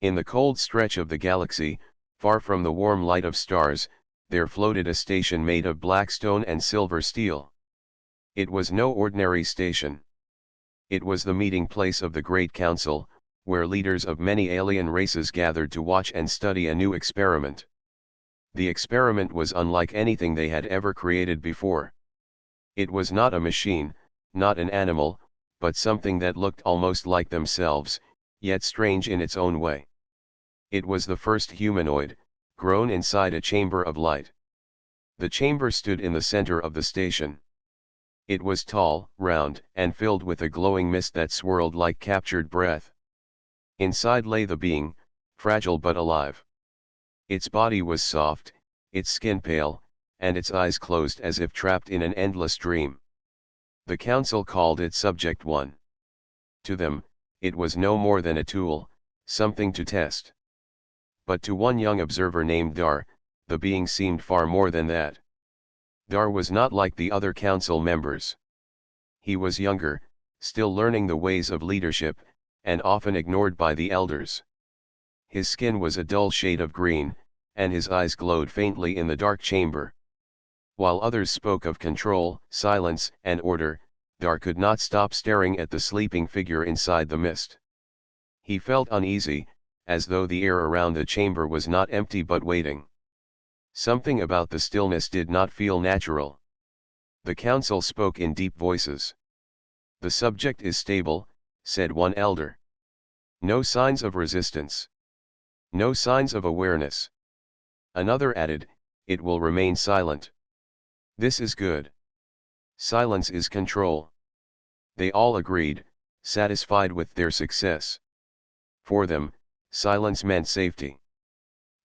In the cold stretch of the galaxy, far from the warm light of stars, there floated a station made of black stone and silver steel. It was no ordinary station. It was the meeting place of the Great Council, where leaders of many alien races gathered to watch and study a new experiment. The experiment was unlike anything they had ever created before. It was not a machine, not an animal, but something that looked almost like themselves, yet strange in its own way. It was the first humanoid, grown inside a chamber of light. The chamber stood in the center of the station. It was tall, round, and filled with a glowing mist that swirled like captured breath. Inside lay the being, fragile but alive. Its body was soft, its skin pale, and its eyes closed as if trapped in an endless dream. The council called it Subject 1. To them, it was no more than a tool, something to test. But to one young observer named Dar, the being seemed far more than that. Dar was not like the other council members. He was younger, still learning the ways of leadership, and often ignored by the elders. His skin was a dull shade of green, and his eyes glowed faintly in the dark chamber. While others spoke of control, silence, and order, Dar could not stop staring at the sleeping figure inside the mist. He felt uneasy, as though the air around the chamber was not empty but waiting. Something about the stillness did not feel natural. The council spoke in deep voices. "The subject is stable," said one elder. "No signs of resistance. No signs of awareness." Another added, "It will remain silent." "This is good. Silence is control." They all agreed, satisfied with their success. For them, silence meant safety.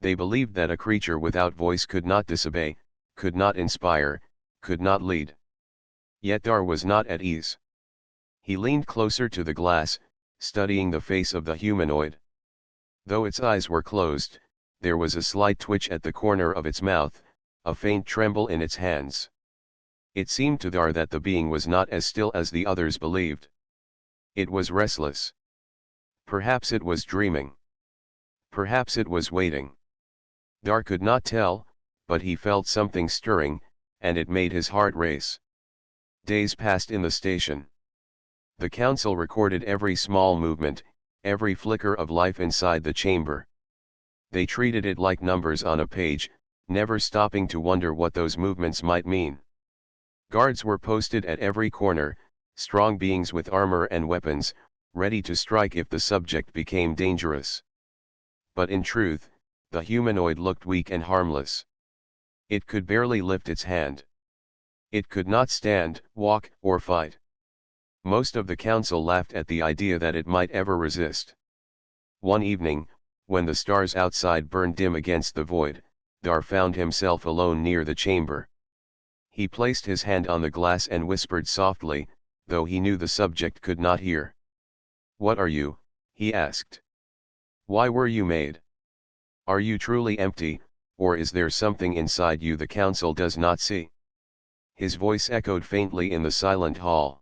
They believed that a creature without voice could not disobey, could not inspire, could not lead. Yet Dar was not at ease. He leaned closer to the glass, studying the face of the humanoid. Though its eyes were closed, there was a slight twitch at the corner of its mouth, a faint tremble in its hands. It seemed to Dar that the being was not as still as the others believed. It was restless. Perhaps it was dreaming. Perhaps it was waiting. Dar could not tell, but he felt something stirring, and it made his heart race. Days passed in the station. The council recorded every small movement, every flicker of life inside the chamber. They treated it like numbers on a page, never stopping to wonder what those movements might mean. Guards were posted at every corner, strong beings with armor and weapons, ready to strike if the subject became dangerous. But in truth, the humanoid looked weak and harmless. It could barely lift its hand. It could not stand, walk, or fight. Most of the council laughed at the idea that it might ever resist. One evening, when the stars outside burned dim against the void, Dar found himself alone near the chamber. He placed his hand on the glass and whispered softly, though he knew the subject could not hear. "What are you?" he asked. "Why were you made? Are you truly empty, or is there something inside you the council does not see?" His voice echoed faintly in the silent hall.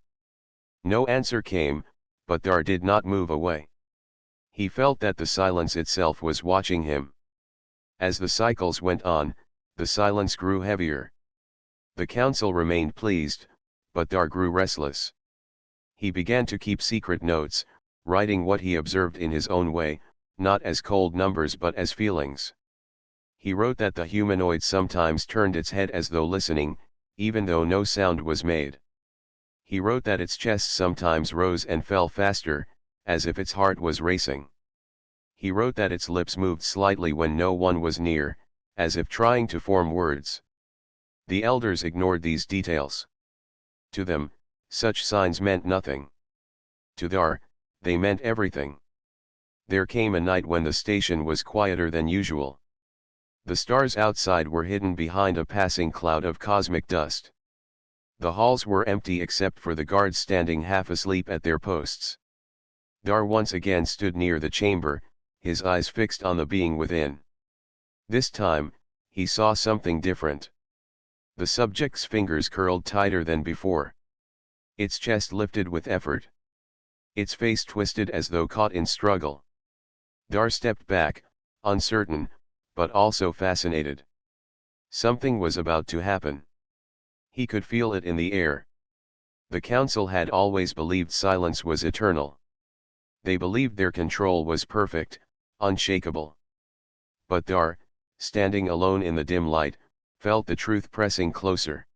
No answer came, but Dar did not move away. He felt that the silence itself was watching him. As the cycles went on, the silence grew heavier. The council remained pleased, but Dar grew restless. He began to keep secret notes, writing what he observed in his own way, not as cold numbers but as feelings. He wrote that the humanoid sometimes turned its head as though listening, even though no sound was made. He wrote that its chest sometimes rose and fell faster, as if its heart was racing. He wrote that its lips moved slightly when no one was near, as if trying to form words. The elders ignored these details. To them, such signs meant nothing. To Dar, they meant everything. There came a night when the station was quieter than usual. The stars outside were hidden behind a passing cloud of cosmic dust. The halls were empty except for the guards standing half asleep at their posts. Dar once again stood near the chamber, his eyes fixed on the being within. This time, he saw something different. The subject's fingers curled tighter than before. Its chest lifted with effort. Its face twisted as though caught in struggle. Dar stepped back, uncertain, but also fascinated. Something was about to happen. He could feel it in the air. The council had always believed silence was eternal. They believed their control was perfect, unshakable. But Dar, standing alone in the dim light, felt the truth pressing closer.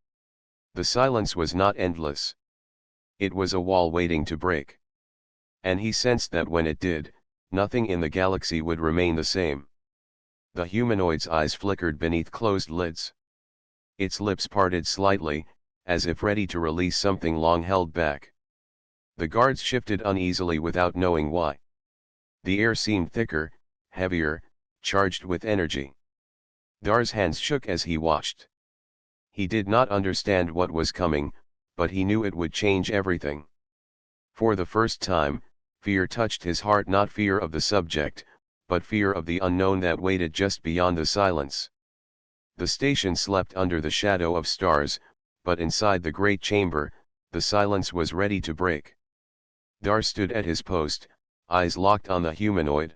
The silence was not endless. It was a wall waiting to break. And he sensed that when it did, nothing in the galaxy would remain the same. The humanoid's eyes flickered beneath closed lids. Its lips parted slightly, as if ready to release something long held back. The guards shifted uneasily without knowing why. The air seemed thicker, heavier, charged with energy. Dar's hands shook as he watched. He did not understand what was coming, but he knew it would change everything. For the first time, fear touched his heart, not fear of the subject, but fear of the unknown that waited just beyond the silence. The station slept under the shadow of stars, but inside the great chamber, the silence was ready to break. Dar stood at his post, eyes locked on the humanoid.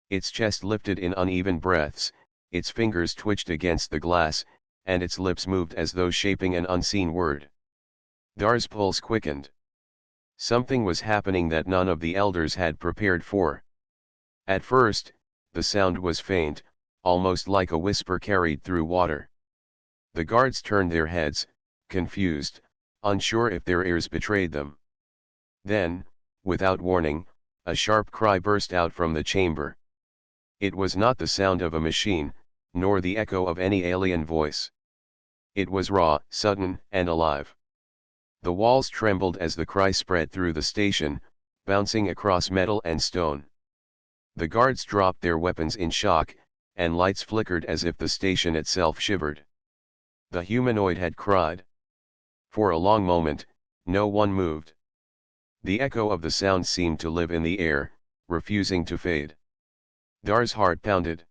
Its chest lifted in uneven breaths, its fingers twitched against the glass, and its lips moved as though shaping an unseen word. Dar's pulse quickened. Something was happening that none of the elders had prepared for. At first, the sound was faint, almost like a whisper carried through water. The guards turned their heads, confused, unsure if their ears betrayed them. Then, without warning, a sharp cry burst out from the chamber. It was not the sound of a machine, nor the echo of any alien voice. It was raw, sudden, and alive. The walls trembled as the cry spread through the station, bouncing across metal and stone. The guards dropped their weapons in shock, and lights flickered as if the station itself shivered. The humanoid had cried. For a long moment, no one moved. The echo of the sound seemed to live in the air, refusing to fade. Dar's heart pounded.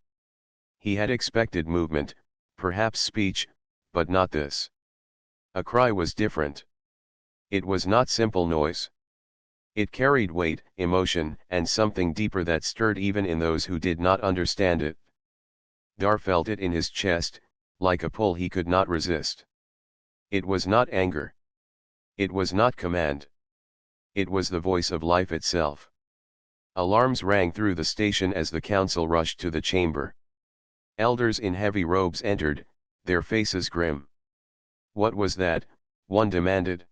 He had expected movement, perhaps speech, but not this. A cry was different. It was not simple noise. It carried weight, emotion, and something deeper that stirred even in those who did not understand it. Dar felt it in his chest, like a pull he could not resist. It was not anger. It was not command. It was the voice of life itself. Alarms rang through the station as the council rushed to the chamber. Elders in heavy robes entered, their faces grim. What was that? One demanded.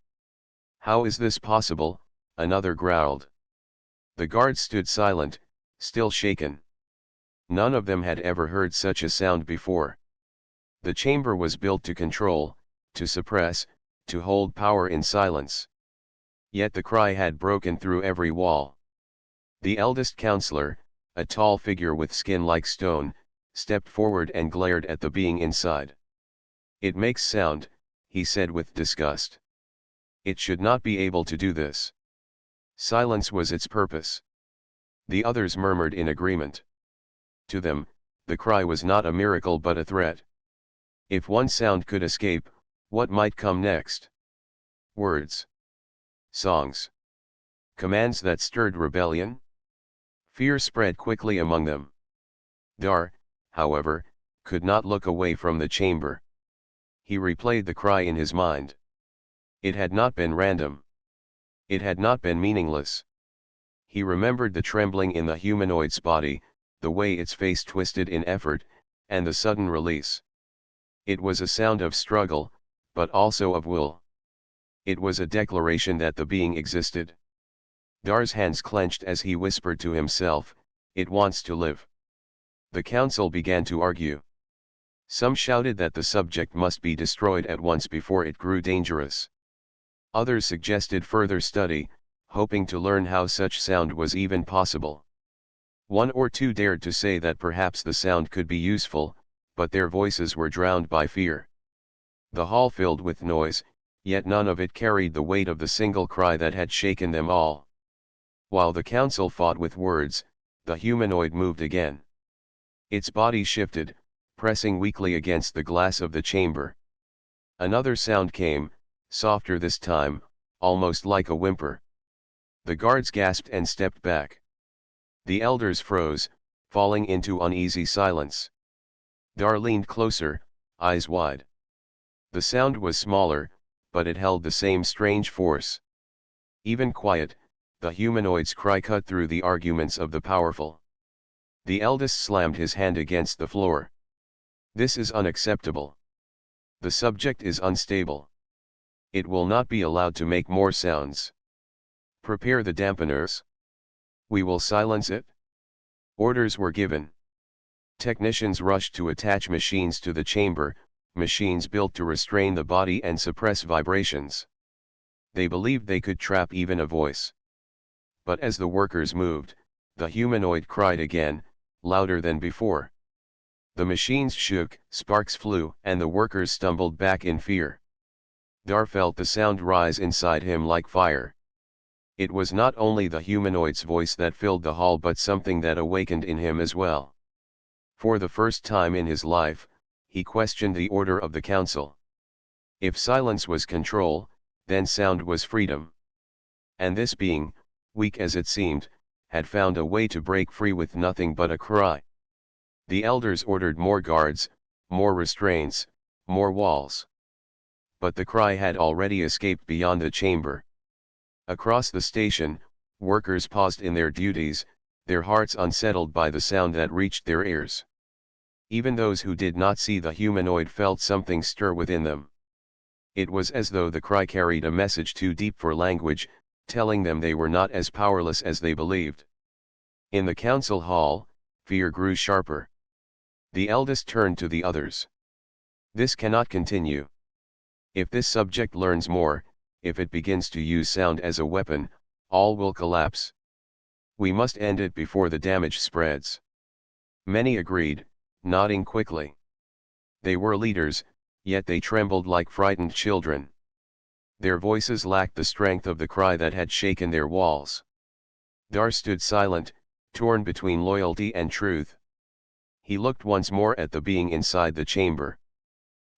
How is this possible? Another growled. The guards stood silent, still shaken. None of them had ever heard such a sound before. The chamber was built to control, to suppress, to hold power in silence. Yet the cry had broken through every wall. The eldest counselor, a tall figure with skin like stone, stepped forward and glared at the being inside. It makes sound, he said with disgust. It should not be able to do this. Silence was its purpose. The others murmured in agreement. To them, the cry was not a miracle but a threat. If one sound could escape, what might come next? Words. Songs. Commands that stirred rebellion? Fear spread quickly among them. Dar, however, could not look away from the chamber. He replayed the cry in his mind. It had not been random. It had not been meaningless. He remembered the trembling in the humanoid's body, the way its face twisted in effort, and the sudden release. It was a sound of struggle, but also of will. It was a declaration that the being existed. Dar's hands clenched as he whispered to himself, "It wants to live." The council began to argue. Some shouted that the subject must be destroyed at once before it grew dangerous. Others suggested further study, hoping to learn how such sound was even possible. One or two dared to say that perhaps the sound could be useful, but their voices were drowned by fear. The hall filled with noise, yet none of it carried the weight of the single cry that had shaken them all. While the council fought with words, the humanoid moved again. Its body shifted, pressing weakly against the glass of the chamber. Another sound came, softer this time, almost like a whimper. The guards gasped and stepped back. The elders froze, falling into uneasy silence. Dar leaned closer, eyes wide. The sound was smaller, but it held the same strange force. Even quiet, the humanoid's cry cut through the arguments of the powerful. The eldest slammed his hand against the floor. This is unacceptable. The subject is unstable. It will not be allowed to make more sounds. Prepare the dampeners. We will silence it. Orders were given. Technicians rushed to attach machines to the chamber, machines built to restrain the body and suppress vibrations. They believed they could trap even a voice. But as the workers moved, the humanoid cried again, louder than before. The machines shook, sparks flew, and the workers stumbled back in fear. Dar felt the sound rise inside him like fire. It was not only the humanoid's voice that filled the hall but something that awakened in him as well. For the first time in his life, he questioned the order of the council. If silence was control, then sound was freedom. And this being, weak as it seemed, had found a way to break free with nothing but a cry. The elders ordered more guards, more restraints, more walls. But the cry had already escaped beyond the chamber. Across the station, workers paused in their duties, their hearts unsettled by the sound that reached their ears. Even those who did not see the humanoid felt something stir within them. It was as though the cry carried a message too deep for language, telling them they were not as powerless as they believed. In the council hall, fear grew sharper. The eldest turned to the others. This cannot continue. If this subject learns more, if it begins to use sound as a weapon, all will collapse. We must end it before the damage spreads. Many agreed, nodding quickly. They were leaders, yet they trembled like frightened children. Their voices lacked the strength of the cry that had shaken their walls. Dar stood silent, torn between loyalty and truth. He looked once more at the being inside the chamber.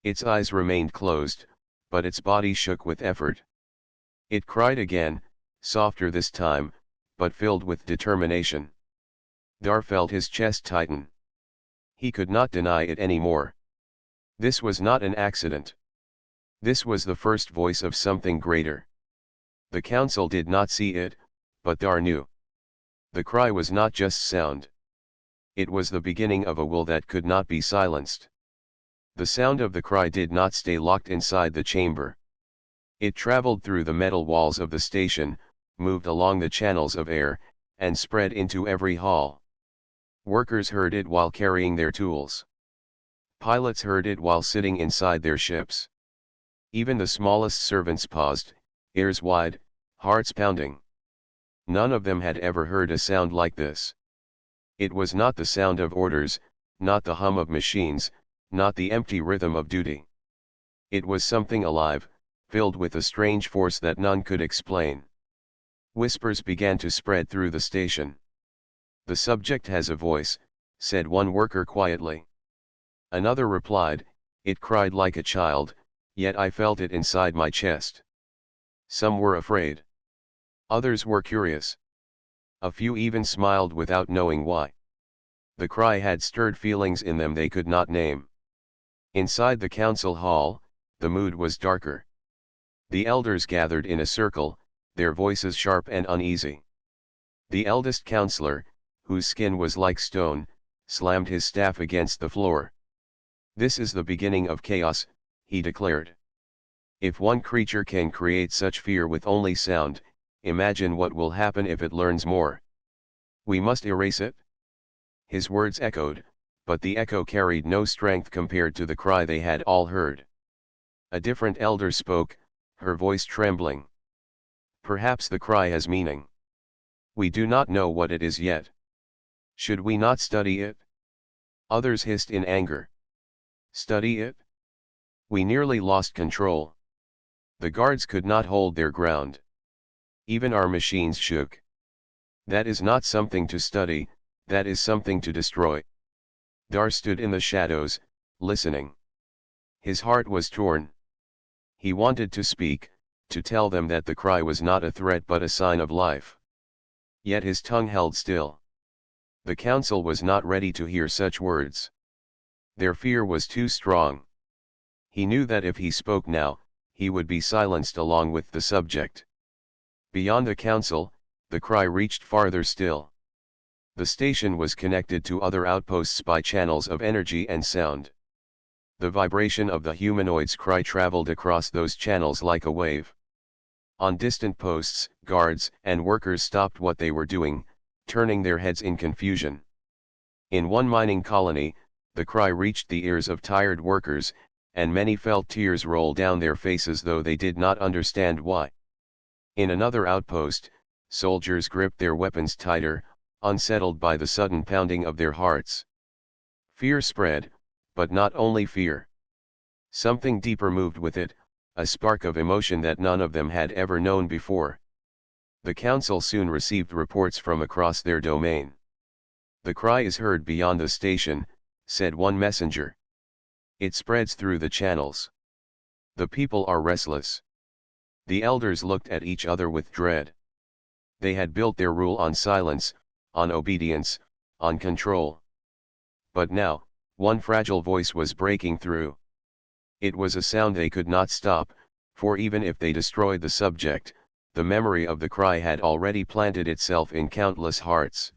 Its eyes remained closed, but its body shook with effort. It cried again, softer this time, but filled with determination. Dar felt his chest tighten. He could not deny it anymore. This was not an accident. This was the first voice of something greater. The council did not see it, but Dar knew. The cry was not just sound. It was the beginning of a will that could not be silenced. The sound of the cry did not stay locked inside the chamber. It traveled through the metal walls of the station, moved along the channels of air, and spread into every hall. Workers heard it while carrying their tools. Pilots heard it while sitting inside their ships. Even the smallest servants paused, ears wide, hearts pounding. None of them had ever heard a sound like this. It was not the sound of orders, not the hum of machines, not the empty rhythm of duty. It was something alive, filled with a strange force that none could explain. Whispers began to spread through the station. "The subject has a voice," said one worker quietly. Another replied, "It cried like a child, yet I felt it inside my chest." Some were afraid. Others were curious. A few even smiled without knowing why. The cry had stirred feelings in them they could not name. Inside the council hall, the mood was darker. The elders gathered in a circle, their voices sharp and uneasy. The eldest counselor, whose skin was like stone, slammed his staff against the floor. "This is the beginning of chaos," he declared. "If one creature can create such fear with only sound, imagine what will happen if it learns more. We must erase it." His words echoed, but the echo carried no strength compared to the cry they had all heard. A different elder spoke, her voice trembling. "Perhaps the cry has meaning. We do not know what it is yet. Should we not study it?" Others hissed in anger. "Study it? We nearly lost control. The guards could not hold their ground. Even our machines shook. That is not something to study, that is something to destroy." Dar stood in the shadows, listening. His heart was torn. He wanted to speak, to tell them that the cry was not a threat but a sign of life. Yet his tongue held still. The council was not ready to hear such words. Their fear was too strong. He knew that if he spoke now, he would be silenced along with the subject. Beyond the council, the cry reached farther still. The station was connected to other outposts by channels of energy and sound. The vibration of the humanoid's cry traveled across those channels like a wave. On distant posts, guards and workers stopped what they were doing, turning their heads in confusion. In one mining colony, the cry reached the ears of tired workers, and many felt tears roll down their faces though they did not understand why. In another outpost, soldiers gripped their weapons tighter, unsettled by the sudden pounding of their hearts. Fear spread, but not only fear. Something deeper moved with it, a spark of emotion that none of them had ever known before. The council soon received reports from across their domain. "The cry is heard beyond the station," said one messenger. "It spreads through the channels. The people are restless." The elders looked at each other with dread. They had built their rule on silence, on obedience, on control. But now, one fragile voice was breaking through. It was a sound they could not stop, for even if they destroyed the subject, the memory of the cry had already planted itself in countless hearts.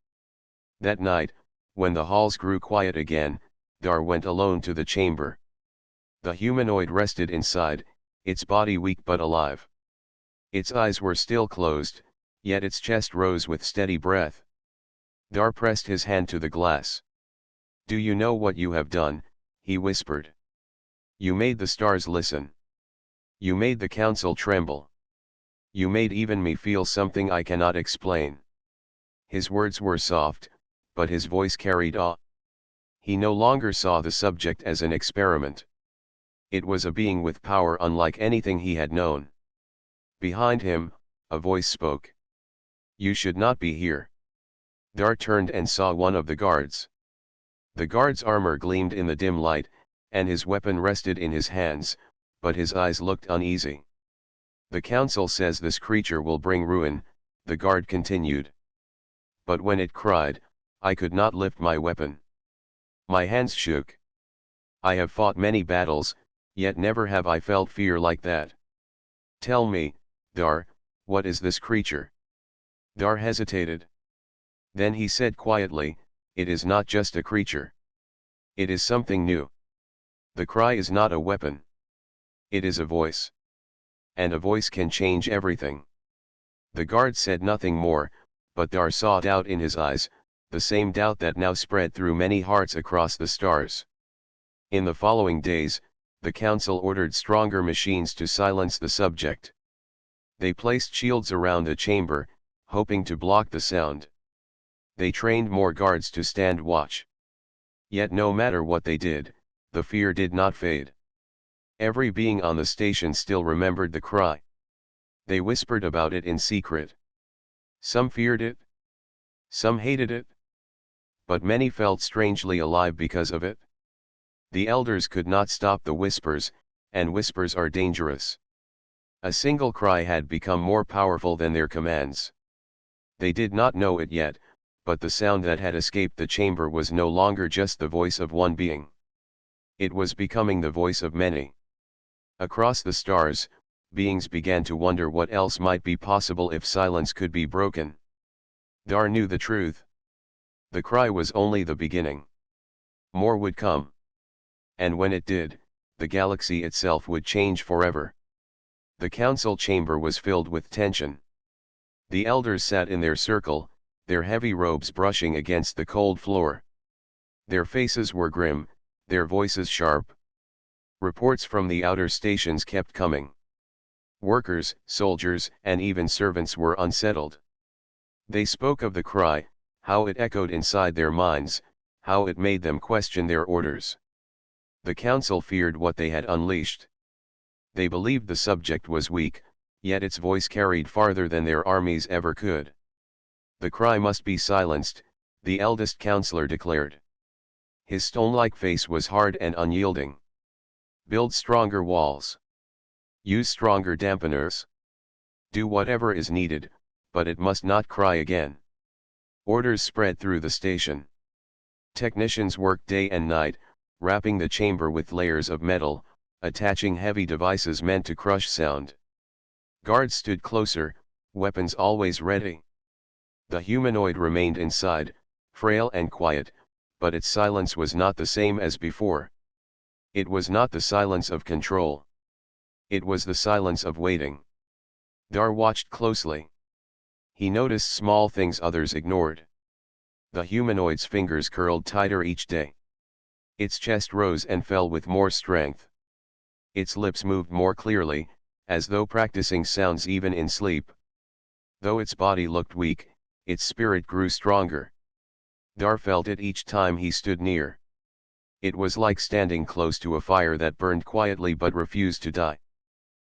That night, when the halls grew quiet again, Dar went alone to the chamber. The humanoid rested inside, its body weak but alive. Its eyes were still closed, yet its chest rose with steady breath. Dar pressed his hand to the glass. "Do you know what you have done?" he whispered. "You made the stars listen. You made the council tremble. You made even me feel something I cannot explain." His words were soft, but his voice carried awe. He no longer saw the subject as an experiment. It was a being with power unlike anything he had known. Behind him, a voice spoke. "You should not be here." Dar turned and saw one of the guards. The guard's armor gleamed in the dim light, and his weapon rested in his hands, but his eyes looked uneasy. "The council says this creature will bring ruin," the guard continued. "But when it cried, I could not lift my weapon. My hands shook. I have fought many battles, yet never have I felt fear like that. Tell me, Dar, what is this creature?" Dar hesitated. Then he said quietly, "It is not just a creature. It is something new. The cry is not a weapon. It is a voice. And a voice can change everything." The guard said nothing more, but Dar saw doubt in his eyes, the same doubt that now spread through many hearts across the stars. In the following days, the council ordered stronger machines to silence the subject. They placed shields around the chamber, hoping to block the sound. They trained more guards to stand watch. Yet no matter what they did, the fear did not fade. Every being on the station still remembered the cry. They whispered about it in secret. Some feared it. Some hated it. But many felt strangely alive because of it. The elders could not stop the whispers, and whispers are dangerous. A single cry had become more powerful than their commands. They did not know it yet, but the sound that had escaped the chamber was no longer just the voice of one being. It was becoming the voice of many. Across the stars, beings began to wonder what else might be possible if silence could be broken. Dar knew the truth. The cry was only the beginning. More would come. And when it did, the galaxy itself would change forever. The council chamber was filled with tension. The elders sat in their circle, their heavy robes brushing against the cold floor. Their faces were grim, their voices sharp. Reports from the outer stations kept coming. Workers, soldiers, and even servants were unsettled. They spoke of the cry, how it echoed inside their minds, how it made them question their orders. The council feared what they had unleashed. They believed the subject was weak, yet its voice carried farther than their armies ever could. "The cry must be silenced," the eldest counselor declared. His stone-like face was hard and unyielding. "Build stronger walls. Use stronger dampeners. Do whatever is needed, but it must not cry again. Orders spread through the station. Technicians worked day and night, wrapping the chamber with layers of metal, attaching heavy devices meant to crush sound. Guards stood closer, weapons always ready. The humanoid remained inside, frail and quiet, but its silence was not the same as before. It was not the silence of control. It was the silence of waiting. Dar watched closely. He noticed small things others ignored. The humanoid's fingers curled tighter each day. Its chest rose and fell with more strength. Its lips moved more clearly, as though practicing sounds even in sleep. Though its body looked weak, its spirit grew stronger. Dar felt it each time he stood near. It was like standing close to a fire that burned quietly but refused to die.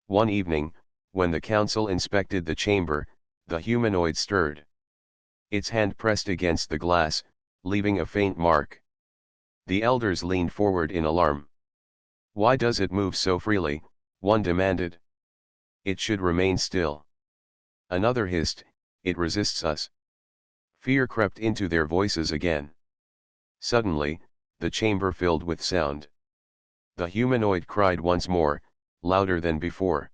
One evening, when the council inspected the chamber, the humanoid stirred. Its hand pressed against the glass, leaving a faint mark. The elders leaned forward in alarm. "Why does it move so freely?" one demanded. "It should remain still." Another hissed, "It resists us." Fear crept into their voices again. Suddenly, the chamber filled with sound. The humanoid cried once more, louder than before.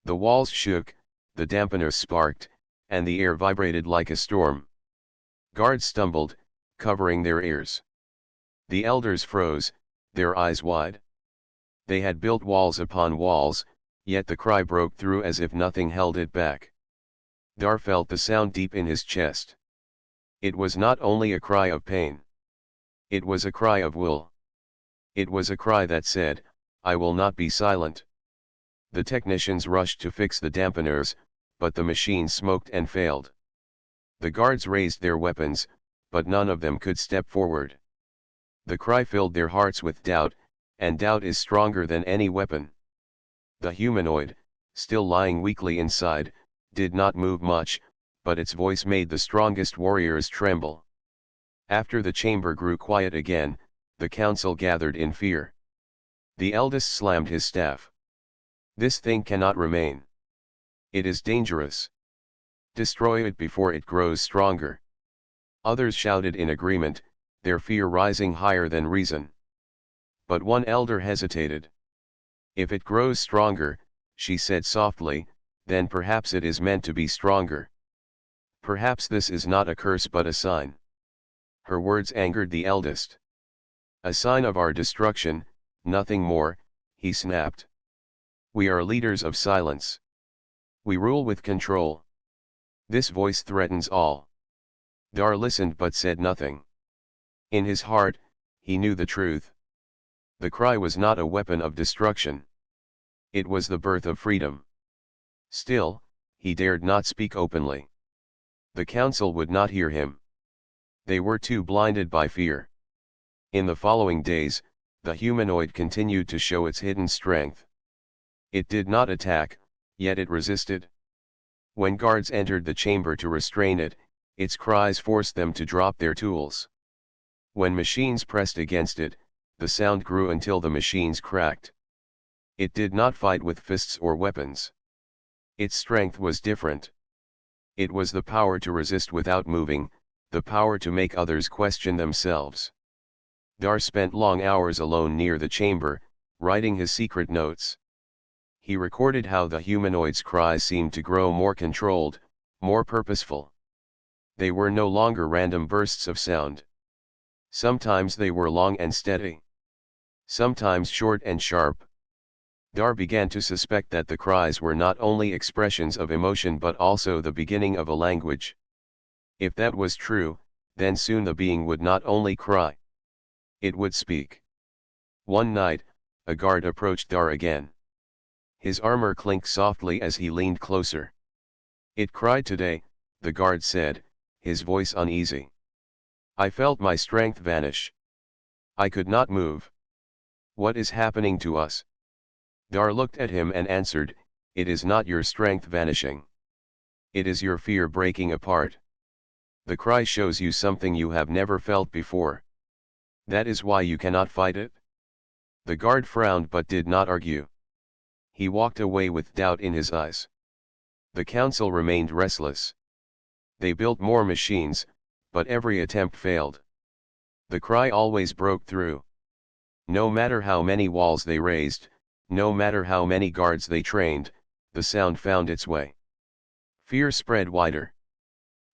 The walls shook, the dampeners sparked, and the air vibrated like a storm. Guards stumbled, covering their ears. The elders froze, their eyes wide. They had built walls upon walls, yet the cry broke through as if nothing held it back. Dar felt the sound deep in his chest. It was not only a cry of pain. It was a cry of will. It was a cry that said, "I will not be silent." The technicians rushed to fix the dampeners, but the machines smoked and failed. The guards raised their weapons, but none of them could step forward. The cry filled their hearts with doubt, and doubt is stronger than any weapon. The humanoid, still lying weakly inside, did not move much, but its voice made the strongest warriors tremble. After the chamber grew quiet again, the council gathered in fear. The eldest slammed his staff. "This thing cannot remain. It is dangerous. Destroy it before it grows stronger." Others shouted in agreement, their fear rising higher than reason. But one elder hesitated. "If it grows stronger," she said softly, "then perhaps it is meant to be stronger. Perhaps this is not a curse but a sign." Her words angered the eldest. "A sign of our destruction, nothing more," he snapped. "We are leaders of silence. We rule with control. This voice threatens all." Dar listened but said nothing. In his heart, he knew the truth. The cry was not a weapon of destruction. It was the birth of freedom. Still, he dared not speak openly. The council would not hear him. They were too blinded by fear. In the following days, the humanoid continued to show its hidden strength. It did not attack, yet it resisted. When guards entered the chamber to restrain it, its cries forced them to drop their tools. When machines pressed against it, the sound grew until the machines cracked. It did not fight with fists or weapons. Its strength was different. It was the power to resist without moving, the power to make others question themselves. Dar spent long hours alone near the chamber, writing his secret notes. He recorded how the humanoid's cries seemed to grow more controlled, more purposeful. They were no longer random bursts of sound. Sometimes they were long and steady. Sometimes short and sharp. Dar began to suspect that the cries were not only expressions of emotion but also the beginning of a language. If that was true, then soon the being would not only cry. It would speak. One night, a guard approached Dar again. His armor clinked softly as he leaned closer. "It cried today," the guard said, his voice uneasy. "I felt my strength vanish. I could not move. What is happening to us?" Dar looked at him and answered, "It is not your strength vanishing. It is your fear breaking apart. The cry shows you something you have never felt before. That is why you cannot fight it." The guard frowned but did not argue. He walked away with doubt in his eyes. The council remained restless. They built more machines, But every attempt failed. The cry always broke through. No matter how many walls they raised, no matter how many guards they trained, the sound found its way. Fear spread wider.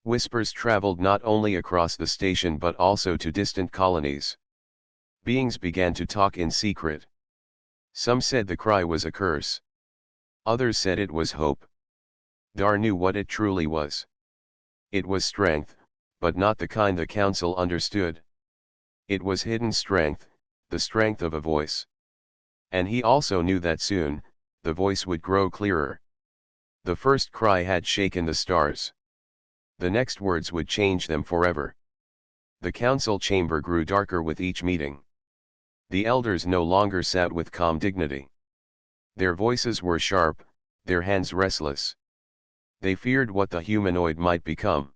Whispers traveled not only across the station but also to distant colonies. Beings began to talk in secret. Some said the cry was a curse. Others said it was hope. Dar knew what it truly was. It was strength, but not the kind the council understood. It was hidden strength, the strength of a voice. And he also knew that soon, the voice would grow clearer. The first cry had shaken the stars. The next words would change them forever. The council chamber grew darker with each meeting. The elders no longer sat with calm dignity. Their voices were sharp, their hands restless. They feared what the humanoid might become.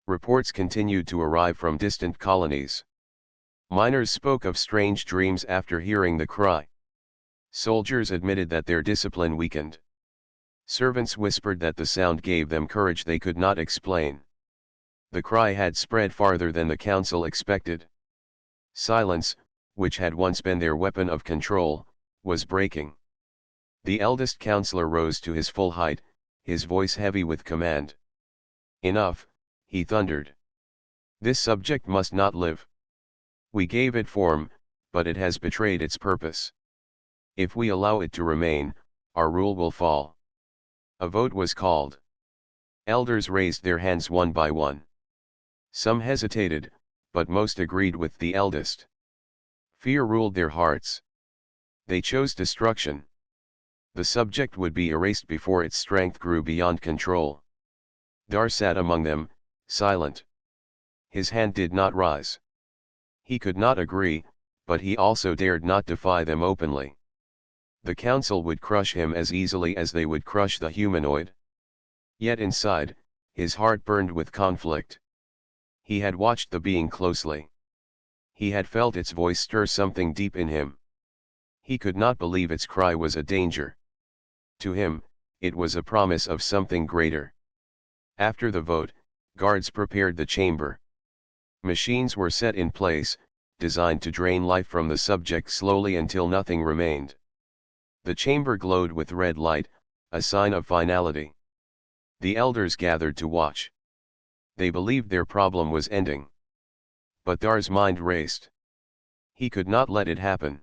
Reports continued to arrive from distant colonies. Miners spoke of strange dreams after hearing the cry. Soldiers admitted that their discipline weakened. Servants whispered that the sound gave them courage they could not explain. The cry had spread farther than the council expected. Silence, which had once been their weapon of control, was breaking. The eldest counselor rose to his full height, his voice heavy with command. Enough, he thundered. This subject must not live. We gave it form, but it has betrayed its purpose. If we allow it to remain, our rule will fall. A vote was called. Elders raised their hands one by one. Some hesitated, but most agreed with the eldest. Fear ruled their hearts. They chose destruction. The subject would be erased before its strength grew beyond control. Dar sat among them, silent. His hand did not rise. He could not agree, but he also dared not defy them openly. The council would crush him as easily as they would crush the humanoid. Yet inside, his heart burned with conflict. He had watched the being closely. He had felt its voice stir something deep in him. He could not believe its cry was a danger. To him, it was a promise of something greater. After the vote, guards prepared the chamber. Machines were set in place, designed to drain life from the subject slowly until nothing remained. The chamber glowed with red light, a sign of finality. The elders gathered to watch. They believed their problem was ending. But Dar's mind raced. He could not let it happen.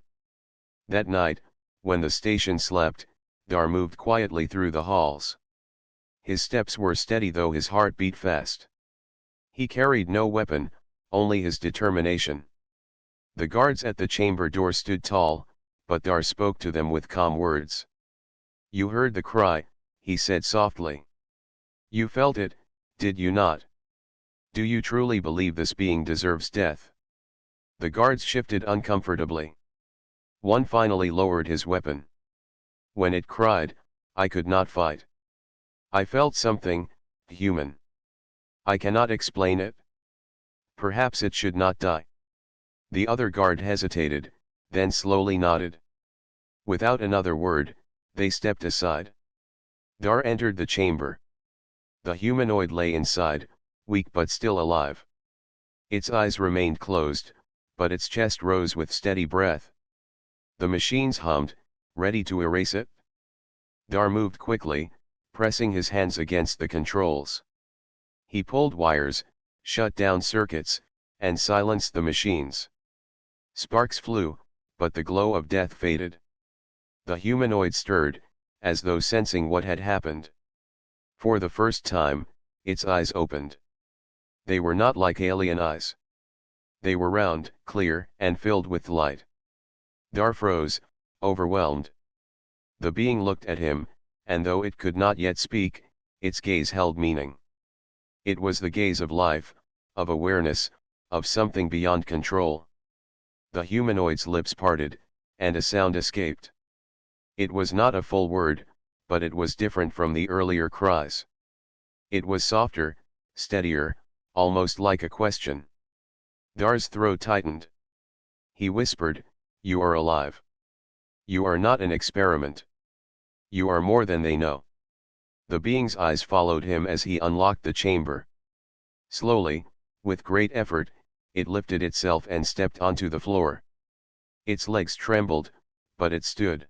That night, when the station slept, Dar moved quietly through the halls. His steps were steady though his heart beat fast. He carried no weapon, only his determination. The guards at the chamber door stood tall, but Dar spoke to them with calm words. You heard the cry, he said softly. You felt it, did you not? Do you truly believe this being deserves death? The guards shifted uncomfortably. One finally lowered his weapon. When it cried, I could not fight. I felt something, human. I cannot explain it. Perhaps it should not die. The other guard hesitated, then slowly nodded. Without another word, they stepped aside. Dar entered the chamber. The humanoid lay inside, weak but still alive. Its eyes remained closed, but its chest rose with steady breath. The machines hummed, ready to erase it. Dar moved quickly, pressing his hands against the controls. He pulled wires, shut down circuits, and silenced the machines. Sparks flew, but the glow of death faded. The humanoid stirred, as though sensing what had happened. For the first time, its eyes opened. They were not like alien eyes. They were round, clear, and filled with light. Dar froze, overwhelmed. The being looked at him, and though it could not yet speak, its gaze held meaning. It was the gaze of life, of awareness, of something beyond control. The humanoid's lips parted, and a sound escaped. It was not a full word, but it was different from the earlier cries. It was softer, steadier, almost like a question. Dar's throat tightened. He whispered, You are alive. You are not an experiment. You are more than they know. The being's eyes followed him as he unlocked the chamber. Slowly, With great effort, it lifted itself and stepped onto the floor. Its legs trembled, but it stood.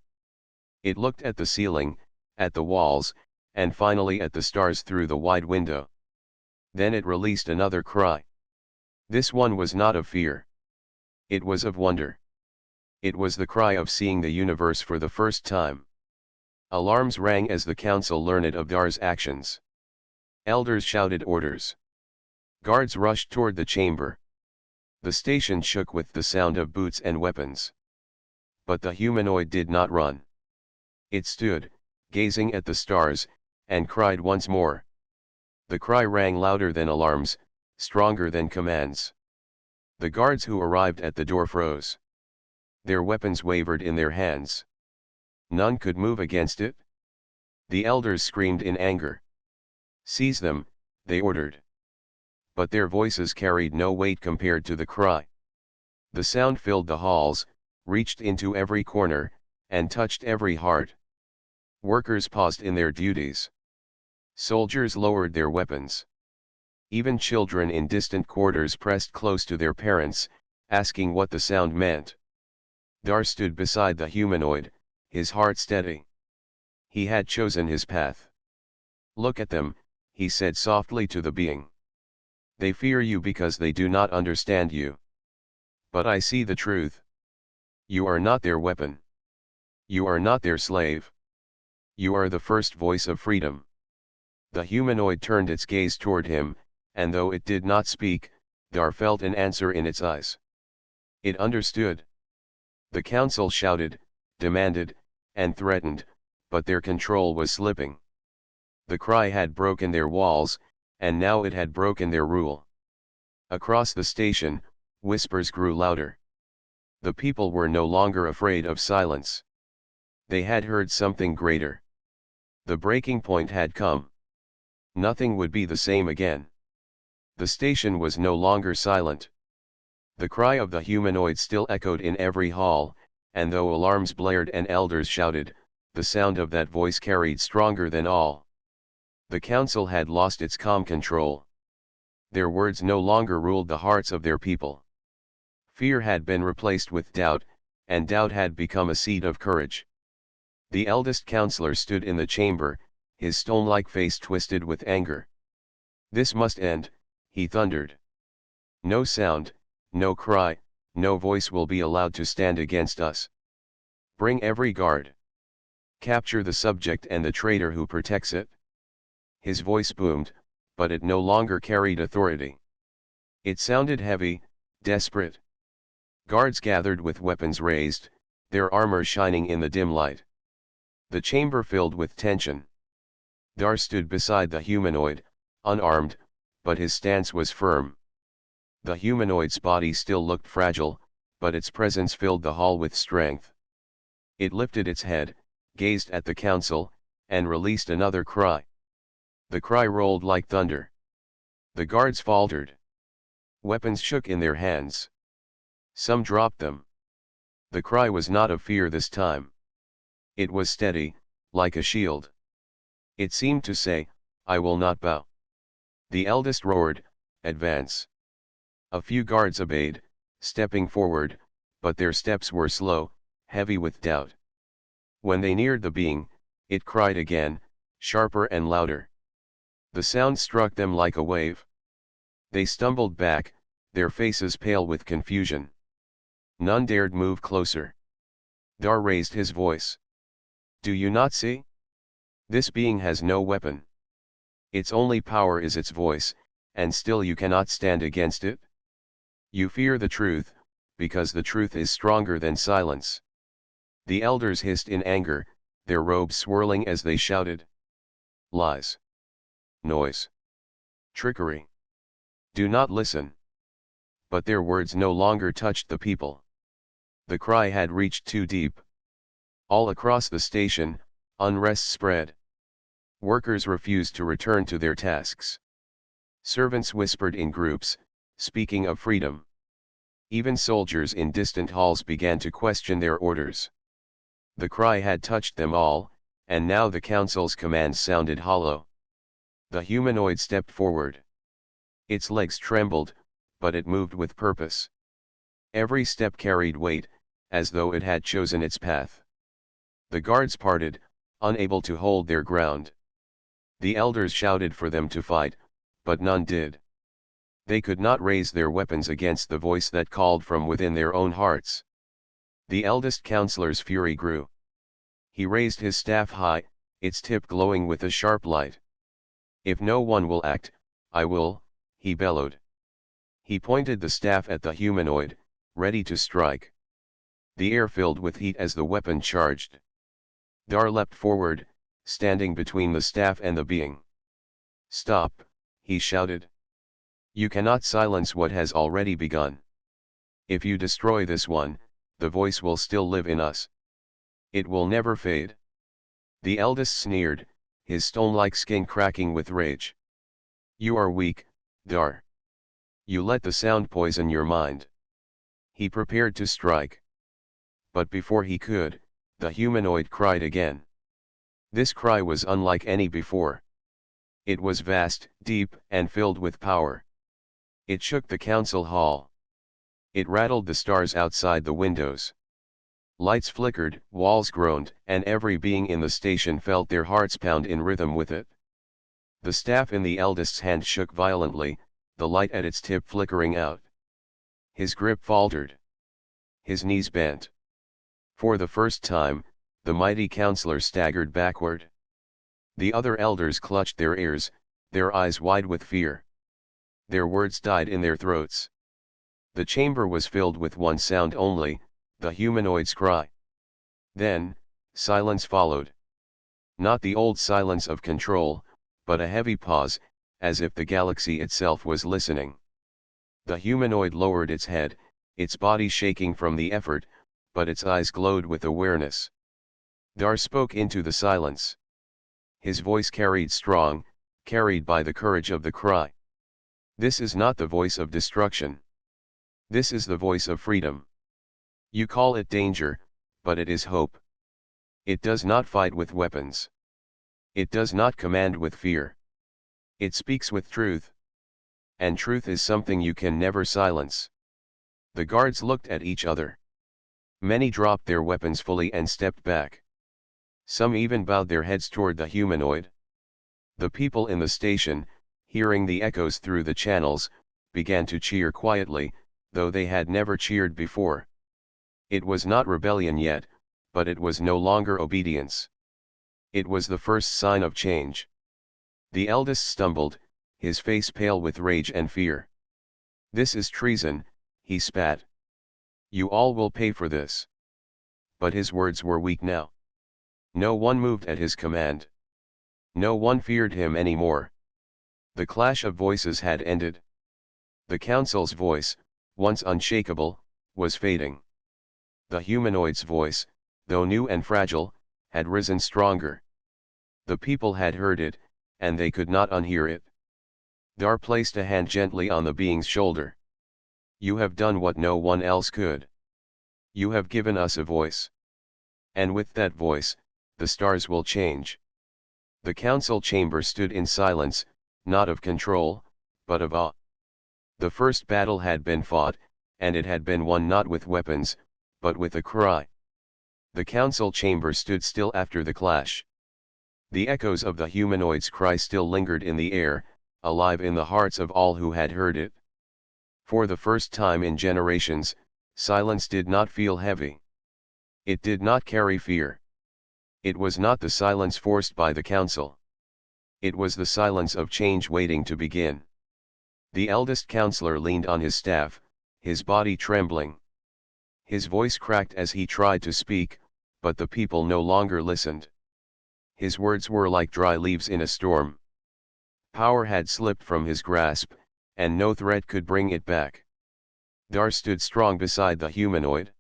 It looked at the ceiling, at the walls, and finally at the stars through the wide window. Then it released another cry. This one was not of fear. It was of wonder. It was the cry of seeing the universe for the first time. Alarms rang as the council learned of Dar's actions. Elders shouted orders. Guards rushed toward the chamber. The station shook with the sound of boots and weapons. But the humanoid did not run. It stood, gazing at the stars, and cried once more. The cry rang louder than alarms, stronger than commands. The guards who arrived at the door froze. Their weapons wavered in their hands. None could move against it. The elders screamed in anger. "Seize them," they ordered. But their voices carried no weight compared to the cry. The sound filled the halls, reached into every corner, and touched every heart. Workers paused in their duties. Soldiers lowered their weapons. Even children in distant quarters pressed close to their parents, asking what the sound meant. Dar stood beside the humanoid, his heart steady. He had chosen his path. "Look at them," he said softly to the being. "They fear you because they do not understand you. But I see the truth. You are not their weapon. You are not their slave. You are the first voice of freedom." The humanoid turned its gaze toward him, and though it did not speak, Dar felt an answer in its eyes. It understood. The council shouted, demanded, and threatened, but their control was slipping. The cry had broken their walls, and now it had broken their rule. Across the station, whispers grew louder. The people were no longer afraid of silence. They had heard something greater. The breaking point had come. Nothing would be the same again. The station was no longer silent. The cry of the humanoid still echoed in every hall, and though alarms blared and elders shouted, the sound of that voice carried stronger than all. The council had lost its calm control. Their words no longer ruled the hearts of their people. Fear had been replaced with doubt, and doubt had become a seed of courage. The eldest counselor stood in the chamber, his stone-like face twisted with anger. "This must end," he thundered. "No sound, no cry, no voice will be allowed to stand against us. Bring every guard. Capture the subject and the traitor who protects it." His voice boomed, but it no longer carried authority. It sounded heavy, desperate. Guards gathered with weapons raised, their armor shining in the dim light. The chamber filled with tension. Dar stood beside the humanoid, unarmed, but his stance was firm. The humanoid's body still looked fragile, but its presence filled the hall with strength. It lifted its head, gazed at the council, and released another cry. The cry rolled like thunder. The guards faltered. Weapons shook in their hands. Some dropped them. The cry was not of fear this time. It was steady, like a shield. It seemed to say, "I will not bow." The eldest roared, "Advance." A few guards obeyed, stepping forward, but their steps were slow, heavy with doubt. When they neared the being, it cried again, sharper and louder. The sound struck them like a wave. They stumbled back, their faces pale with confusion. None dared move closer. Dar raised his voice. "Do you not see? This being has no weapon. Its only power is its voice, and still you cannot stand against it? You fear the truth, because the truth is stronger than silence." The elders hissed in anger, their robes swirling as they shouted. "Lies. Noise. Trickery. Do not listen." But their words no longer touched the people. The cry had reached too deep. All across the station, unrest spread. Workers refused to return to their tasks. Servants whispered in groups, speaking of freedom. Even soldiers in distant halls began to question their orders. The cry had touched them all, and now the council's commands sounded hollow. The humanoid stepped forward. Its legs trembled, but it moved with purpose. Every step carried weight, as though it had chosen its path. The guards parted, unable to hold their ground. The elders shouted for them to fight, but none did. They could not raise their weapons against the voice that called from within their own hearts. The eldest counselor's fury grew. He raised his staff high, its tip glowing with a sharp light. "If no one will act, I will," he bellowed. He pointed the staff at the humanoid, ready to strike. The air filled with heat as the weapon charged. Dar leapt forward, standing between the staff and the being. "Stop," he shouted. "You cannot silence what has already begun. If you destroy this one, the voice will still live in us. It will never fade." The eldest sneered, his stone-like skin cracking with rage. "You are weak, Dar. You let the sound poison your mind." He prepared to strike. But before he could, the humanoid cried again. This cry was unlike any before. It was vast, deep, and filled with power. It shook the council hall. It rattled the stars outside the windows. Lights flickered, walls groaned, and every being in the station felt their hearts pound in rhythm with it. The staff in the eldest's hand shook violently, the light at its tip flickering out. His grip faltered. His knees bent. For the first time, the mighty counselor staggered backward. The other elders clutched their ears, their eyes wide with fear. Their words died in their throats. The chamber was filled with one sound only, the humanoid's cry. Then, silence followed. Not the old silence of control, but a heavy pause, as if the galaxy itself was listening. The humanoid lowered its head, its body shaking from the effort, but its eyes glowed with awareness. Dar spoke into the silence. His voice carried strong, carried by the courage of the cry. "This is not the voice of destruction. This is the voice of freedom. You call it danger, but it is hope. It does not fight with weapons. It does not command with fear. It speaks with truth. And truth is something you can never silence." The guards looked at each other. Many dropped their weapons fully and stepped back. Some even bowed their heads toward the humanoid. The people in the station, hearing the echoes through the channels, began to cheer quietly, though they had never cheered before. It was not rebellion yet, but it was no longer obedience. It was the first sign of change. The eldest stumbled, his face pale with rage and fear. "This is treason," he spat. "You all will pay for this." But his words were weak now. No one moved at his command. No one feared him anymore. The clash of voices had ended. The council's voice, once unshakable, was fading. The humanoid's voice, though new and fragile, had risen stronger. The people had heard it, and they could not unhear it. Dar placed a hand gently on the being's shoulder. "You have done what no one else could. You have given us a voice. And with that voice, the stars will change." The council chamber stood in silence, not of control, but of awe. The first battle had been fought, and it had been won not with weapons, but with a cry. The council chamber stood still after the clash. The echoes of the humanoid's cry still lingered in the air, alive in the hearts of all who had heard it. For the first time in generations, silence did not feel heavy. It did not carry fear. It was not the silence forced by the council. It was the silence of change waiting to begin. The eldest counselor leaned on his staff, his body trembling. His voice cracked as he tried to speak, but the people no longer listened. His words were like dry leaves in a storm. Power had slipped from his grasp, and no threat could bring it back. Dar stood strong beside the humanoid.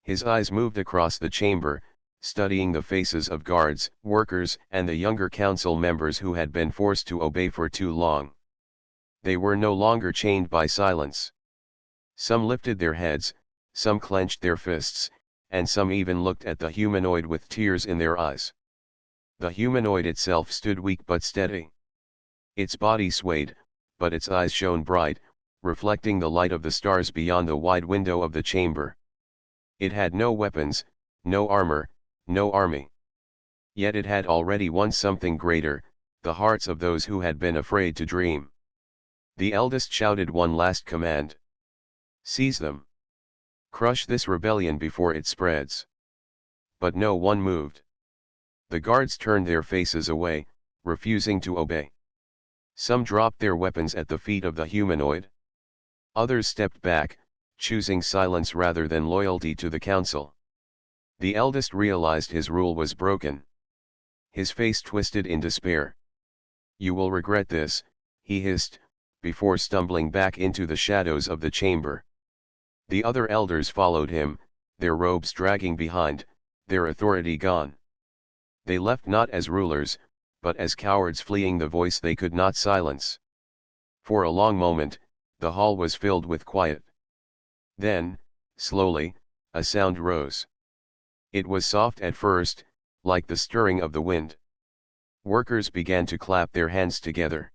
His eyes moved across the chamber, studying the faces of guards, workers, and the younger council members who had been forced to obey for too long. They were no longer chained by silence. Some lifted their heads, some clenched their fists, and some even looked at the humanoid with tears in their eyes. The humanoid itself stood weak but steady. Its body swayed, but its eyes shone bright, reflecting the light of the stars beyond the wide window of the chamber. It had no weapons, no armor, no army. Yet it had already won something greater, the hearts of those who had been afraid to dream. The eldest shouted one last command. Seize them. Crush this rebellion before it spreads. But no one moved. The guards turned their faces away, refusing to obey. Some dropped their weapons at the feet of the humanoid. Others stepped back, choosing silence rather than loyalty to the council. The eldest realized his rule was broken. His face twisted in despair. You will regret this, he hissed, before stumbling back into the shadows of the chamber. The other elders followed him, their robes dragging behind, their authority gone. They left not as rulers, but as cowards fleeing the voice they could not silence. For a long moment, the hall was filled with quiet. Then, slowly, a sound rose. It was soft at first, like the stirring of the wind. Workers began to clap their hands together.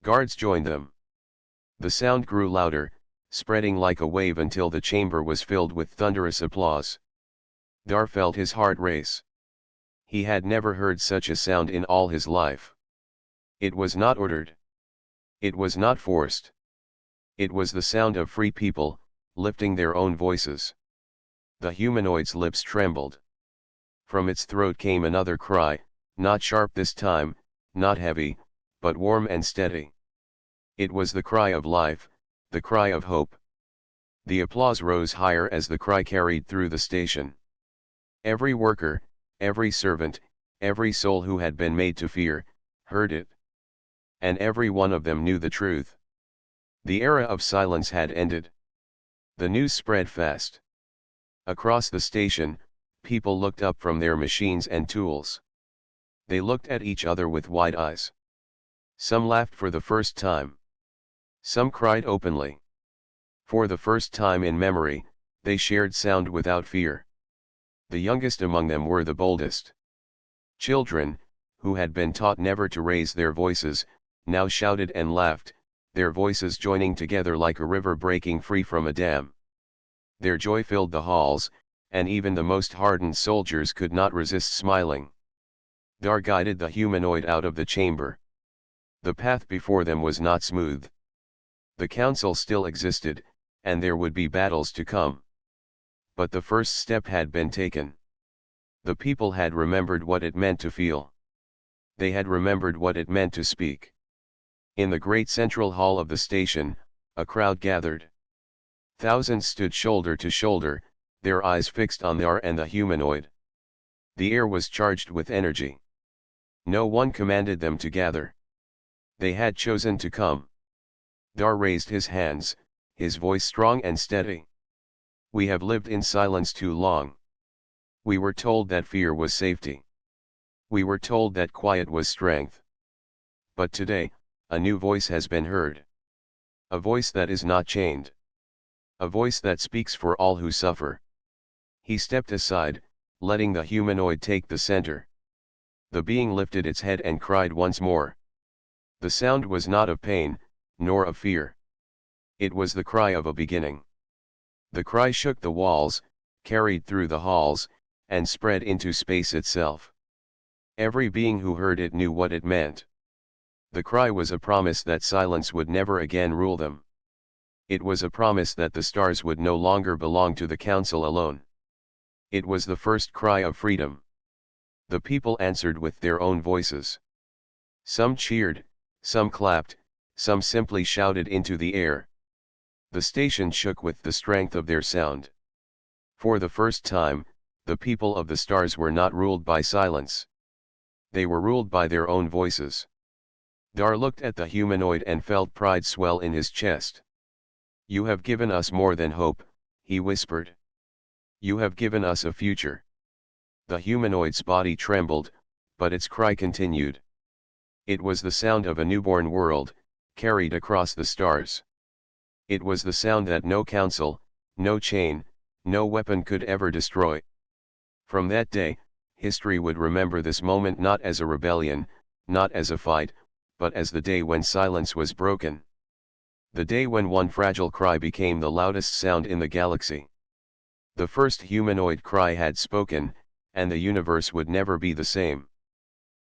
Guards joined them. The sound grew louder, spreading like a wave until the chamber was filled with thunderous applause. Dar felt his heart race. He had never heard such a sound in all his life. It was not ordered. It was not forced. It was the sound of free people, lifting their own voices. The humanoid's lips trembled. From its throat came another cry, not sharp this time, not heavy, but warm and steady. It was the cry of life, the cry of hope. The applause rose higher as the cry carried through the station. Every worker, every servant, every soul who had been made to fear, heard it. And every one of them knew the truth. The era of silence had ended. The news spread fast. Across the station, people looked up from their machines and tools. They looked at each other with wide eyes. Some laughed for the first time. Some cried openly. For the first time in memory, they shared sound without fear. The youngest among them were the boldest. Children, who had been taught never to raise their voices, now shouted and laughed, their voices joining together like a river breaking free from a dam. Their joy filled the halls, and even the most hardened soldiers could not resist smiling. Dar guided the humanoid out of the chamber. The path before them was not smooth. The council still existed, and there would be battles to come. But the first step had been taken. The people had remembered what it meant to feel. They had remembered what it meant to speak. In the great central hall of the station, a crowd gathered. Thousands stood shoulder to shoulder, their eyes fixed on Dar and the humanoid. The air was charged with energy. No one commanded them to gather. They had chosen to come. Dar raised his hands, his voice strong and steady. We have lived in silence too long. We were told that fear was safety. We were told that quiet was strength. But today, a new voice has been heard. A voice that is not chained. A voice that speaks for all who suffer. He stepped aside, letting the humanoid take the center. The being lifted its head and cried once more. The sound was not of pain, nor of fear. It was the cry of a beginning. The cry shook the walls, carried through the halls, and spread into space itself. Every being who heard it knew what it meant. The cry was a promise that silence would never again rule them. It was a promise that the stars would no longer belong to the council alone. It was the first cry of freedom. The people answered with their own voices. Some cheered, some clapped, some simply shouted into the air. The station shook with the strength of their sound. For the first time, the people of the stars were not ruled by silence. They were ruled by their own voices. Dar looked at the humanoid and felt pride swell in his chest. You have given us more than hope, he whispered. You have given us a future. The humanoid's body trembled, but its cry continued. It was the sound of a newborn world, carried across the stars. It was the sound that no council, no chain, no weapon could ever destroy. From that day, history would remember this moment not as a rebellion, not as a fight, but as the day when silence was broken. The day when one fragile cry became the loudest sound in the galaxy. The first humanoid cry had spoken, and the universe would never be the same.